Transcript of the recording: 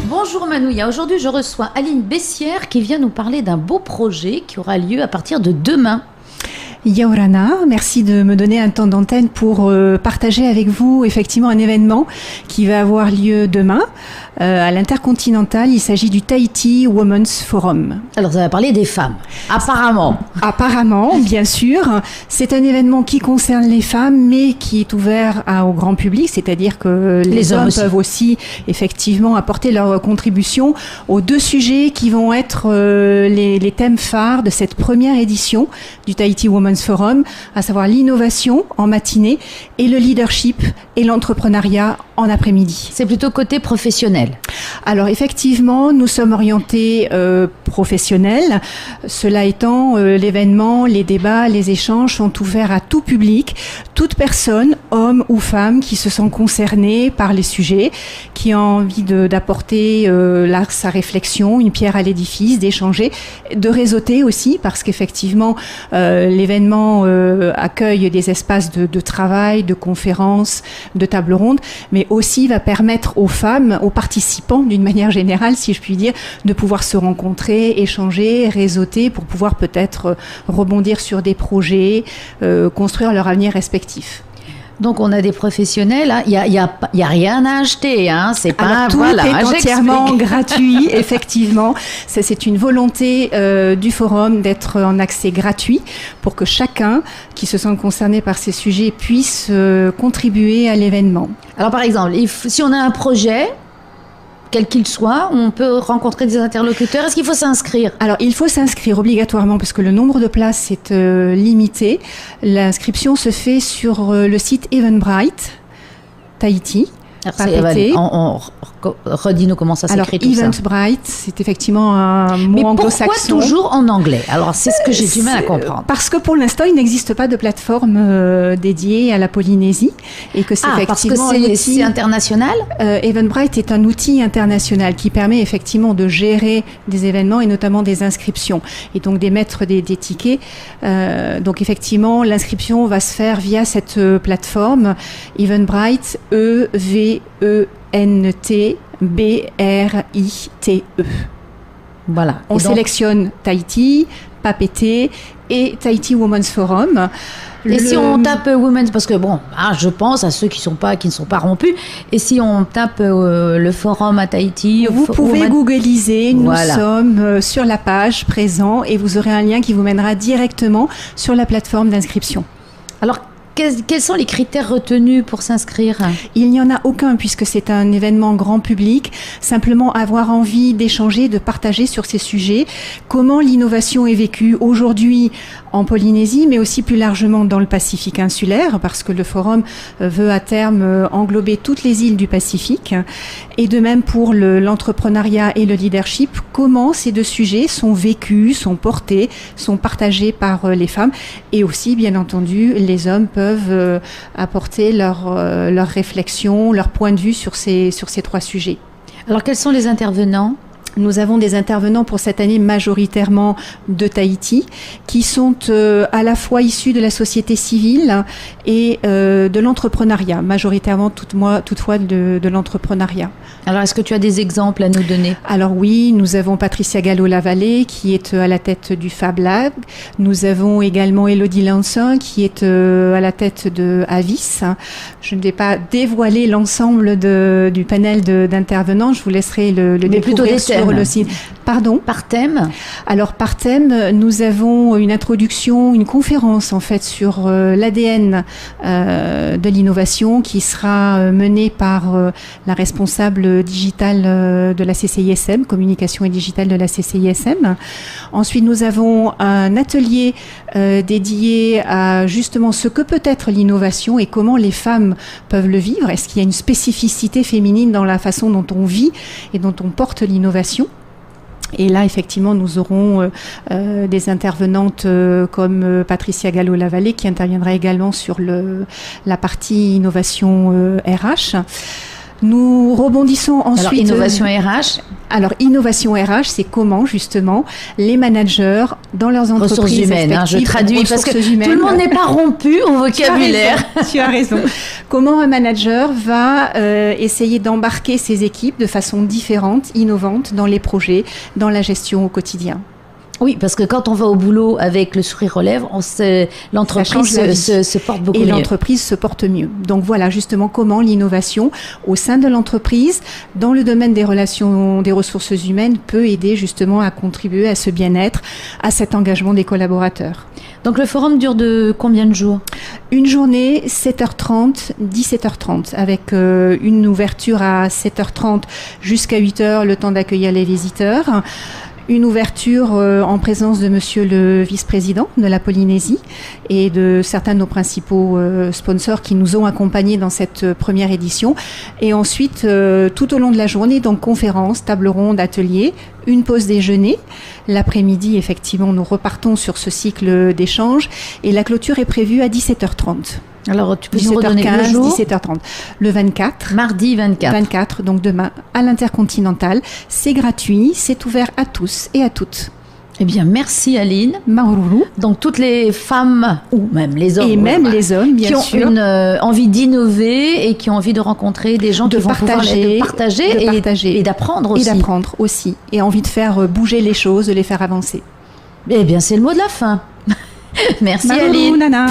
Bonjour Manouya, aujourd'hui je reçois Aline Bessière qui vient nous parler d'un beau projet qui aura lieu à partir de demain. Yaorana, merci de me donner un temps d'antenne pour partager avec vous effectivement un événement qui va avoir lieu demain à l'Intercontinental. Il s'agit du Tahiti Women's Forum. Alors ça va parler des femmes, apparemment. Apparemment, bien sûr. C'est un événement qui concerne les femmes mais qui est ouvert au grand public, c'est-à-dire que les hommes peuvent aussi effectivement apporter leur contribution aux deux sujets qui vont être les thèmes phares de cette première édition du Tahiti Women's Forum, à savoir l'innovation en matinée et le leadership et l'entrepreneuriat en après-midi. C'est plutôt côté professionnel. Alors effectivement, nous sommes orientés professionnels. Cela étant, l'événement, les débats, les échanges sont ouverts à tout public, toute personne, homme ou femme, qui se sent concernée par les sujets, qui a envie d'apporter sa réflexion, une pierre à l'édifice, d'échanger, de réseauter aussi, parce qu'effectivement, l'événement accueille des espaces de travail, de conférences, de tables rondes, mais aussi va permettre aux femmes, aux participants d'une manière générale, si je puis dire, de pouvoir se rencontrer, échanger, réseauter pour pouvoir peut-être rebondir sur des projets, construire leur avenir respectif. Donc on a des professionnels, hein. Il y a rien à acheter, hein. C'est pas tout est entièrement gratuit, effectivement. C'est une volonté du forum d'être en accès gratuit pour que chacun qui se sent concerné par ces sujets puisse contribuer à l'événement. Alors par exemple, si on a un projet, quel qu'il soit, on peut rencontrer des interlocuteurs. Est-ce qu'il faut s'inscrire ? Alors, il faut s'inscrire obligatoirement parce que le nombre de places est limité. L'inscription se fait sur le site Eventbrite, Tahiti. Redis-nous comment ça s'écrit tout ça. Eventbrite, c'est effectivement un mot anglo-saxon. Mais pourquoi toujours en anglais ? Alors, c'est ce que j'ai du mal à comprendre. Parce que pour l'instant, il n'existe pas de plateforme dédiée à la Polynésie. Et que c'est effectivement parce que c'est international ? Eventbrite est un outil international qui permet effectivement de gérer des événements et notamment des inscriptions. Et donc d'émettre des tickets. Donc effectivement, l'inscription va se faire via cette plateforme Eventbrite, EVENTBRITE. Voilà. On sélectionne Tahiti, Papeete et Tahiti Women's Forum. Et si on tape Women's, parce que bon, je pense à ceux qui ne sont pas rompus, et si on tape le forum à Tahiti... Vous pouvez googliser, nous sommes sur la page présent et vous aurez un lien qui vous mènera directement sur la plateforme d'inscription. Alors, quels sont les critères retenus pour s'inscrire ? Il n'y en a aucun puisque c'est un événement grand public. Simplement avoir envie d'échanger, de partager sur ces sujets. Comment l'innovation est vécue aujourd'hui en Polynésie, mais aussi plus largement dans le Pacifique insulaire, parce que le forum veut à terme englober toutes les îles du Pacifique. Et de même pour l'entrepreneuriat et le leadership, comment ces deux sujets sont vécus, sont portés, sont partagés par les femmes. Et aussi, bien entendu, les hommes peuvent apporter leur réflexion, leur point de vue sur ces trois sujets. Alors, quels sont les intervenants ? Nous avons des intervenants pour cette année majoritairement de Tahiti qui sont à la fois issus de la société civile et de l'entrepreneuriat, majoritairement toutefois de l'entrepreneuriat. Alors, est-ce que tu as des exemples à nous donner ? Alors oui, nous avons Patricia Gallo-Lavallée qui est à la tête du Fab Lab. Nous avons également Elodie Lansin qui est à la tête de Avis. Je ne vais pas dévoiler l'ensemble du panel d'intervenants. Je vous laisserai le découvrir sur le site. Pardon ? Par thème ? Alors, par thème, nous avons une introduction, une conférence en fait sur l'ADN de l'innovation qui sera menée par la responsable digitale de la CCISM, communication et digitale de la CCISM. Ensuite, nous avons un atelier dédié à justement ce que peut être l'innovation et comment les femmes peuvent le vivre. Est-ce qu'il y a une spécificité féminine dans la façon dont on vit et dont on porte l'innovation ? Et là, effectivement, nous aurons des intervenantes comme Patricia Gallo-Lavallée qui interviendra également sur la partie innovation RH. Nous rebondissons ensuite... Alors, innovation RH, Alors, innovation RH, c'est comment justement les managers dans leurs entreprises ressources humaines, je traduis parce que tout le monde n'est pas rompu au vocabulaire. Tu as raison. Comment un manager va essayer d'embarquer ses équipes de façon différente, innovante dans les projets, dans la gestion au quotidien. Oui, parce que quand on va au boulot avec le sourire aux lèvres, l'entreprise se porte beaucoup mieux. Et l'entreprise se porte mieux. Donc voilà justement comment l'innovation au sein de l'entreprise, dans le domaine des relations, des ressources humaines, peut aider justement à contribuer à ce bien-être, à cet engagement des collaborateurs. Donc le forum dure de combien de jours ? Une journée, 7h30, 17h30, avec une ouverture à 7h30 jusqu'à 8h, le temps d'accueillir les visiteurs. Une ouverture en présence de monsieur le vice-président de la Polynésie et de certains de nos principaux sponsors qui nous ont accompagnés dans cette première édition. Et ensuite, tout au long de la journée, donc conférences, tables rondes, ateliers, une pause déjeuner. L'après-midi, effectivement, nous repartons sur ce cycle d'échanges et la clôture est prévue à 17h30. Alors, tu peux nous redonner le jour ? 17h30. Le 24. Mardi 24. 24, donc demain, à l'Intercontinental. C'est gratuit, c'est ouvert à tous et à toutes. Eh bien, merci Aline. Maroulou. Donc, toutes les femmes, ou même les hommes. Et même les hommes, bien sûr. Qui ont une envie d'innover et qui ont envie de rencontrer des gens qui vont pouvoir partager et d'apprendre aussi. Et d'apprendre aussi. Et envie de faire bouger les choses, de les faire avancer. Eh bien, c'est le mot de la fin. Merci Maroulou, Aline. Nana.